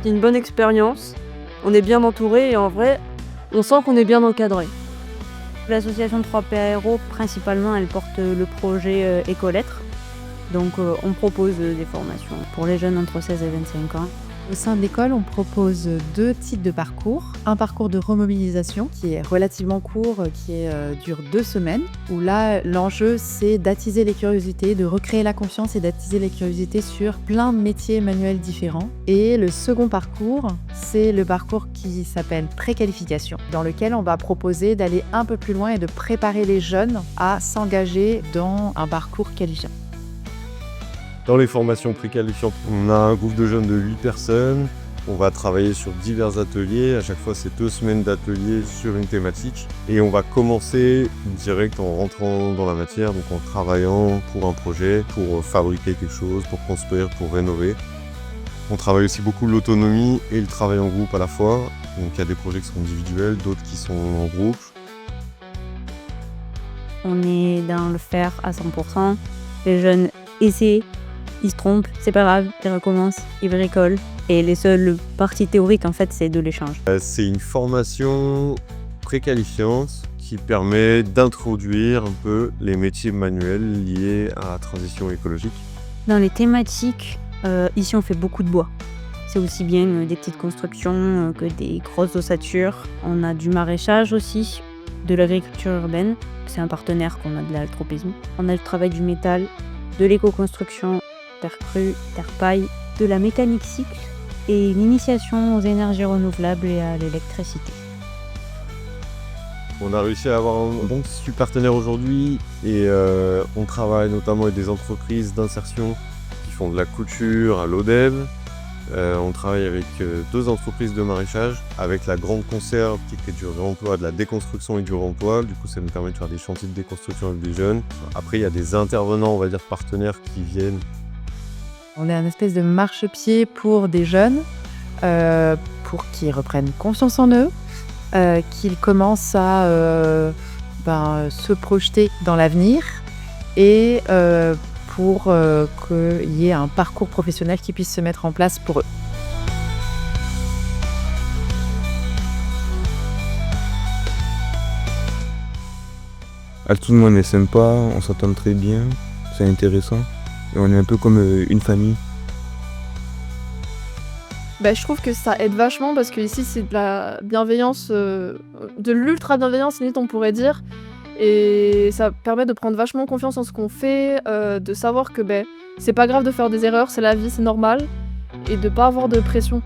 C'est une bonne expérience, on est bien entouré et en vrai, on sent qu'on est bien encadré. L'association 3P Aéro, principalement, elle porte le projet Écolettre. Donc on propose des formations pour les jeunes entre 16 et 25 ans. Au sein de l'école, on propose 2 types de parcours. Un parcours de remobilisation qui est relativement court, qui dure 2 semaines, où là, l'enjeu, c'est d'attiser les curiosités, de recréer la confiance et d'attiser les curiosités sur plein de métiers manuels différents. Et le second parcours, c'est le parcours qui s'appelle préqualification, dans lequel on va proposer d'aller un peu plus loin et de préparer les jeunes à s'engager dans un parcours qualifiant. Dans les formations préqualifiantes, on a un groupe de jeunes de 8 personnes. On va travailler sur divers ateliers. À chaque fois, c'est 2 semaines d'ateliers sur une thématique. Et on va commencer direct en rentrant dans la matière, donc en travaillant pour un projet, pour fabriquer quelque chose, pour construire, pour rénover. On travaille aussi beaucoup l'autonomie et le travail en groupe à la fois. Donc il y a des projets qui sont individuels, d'autres qui sont en groupe. On est dans le faire à 100%. Les jeunes essaient, ils se trompent, c'est pas grave, ils recommencent, ils bricolent. Et les seules parties théoriques, en fait, c'est de l'échange. C'est une formation préqualifiante qui permet d'introduire un peu les métiers manuels liés à la transition écologique. Dans les thématiques, ici on fait beaucoup de bois. C'est aussi bien des petites constructions que des grosses ossatures. On a du maraîchage aussi, de l'agriculture urbaine. C'est un partenaire qu'on a de l'altropisme. On a le travail du métal, de l'éco-construction, terre crue, terre paille, de la mécanique cycle et une initiation aux énergies renouvelables et à l'électricité. On a réussi à avoir un bon tissu partenaire aujourd'hui et on travaille notamment avec des entreprises d'insertion qui font de la couture à l'ODEV. On travaille avec 2 entreprises de maraîchage, avec la Grande Conserve qui crée du réemploi, de la déconstruction et du réemploi. Du coup, ça nous permet de faire des chantiers de déconstruction avec des jeunes. Après, il y a des intervenants, on va dire partenaires, qui viennent. On est un espèce de marchepied pour des jeunes, pour qu'ils reprennent confiance en eux, qu'ils commencent à se projeter dans l'avenir et pour qu'il y ait un parcours professionnel qui puisse se mettre en place pour eux. Tout le monde est sympa, on s'entend très bien, c'est intéressant. Et on est un peu comme une famille. Je trouve que ça aide vachement parce que ici c'est de la bienveillance, de l'ultra bienveillance limite on pourrait dire. Et ça permet de prendre vachement confiance en ce qu'on fait, de savoir que c'est pas grave de faire des erreurs, c'est la vie, c'est normal. Et de pas avoir de pression.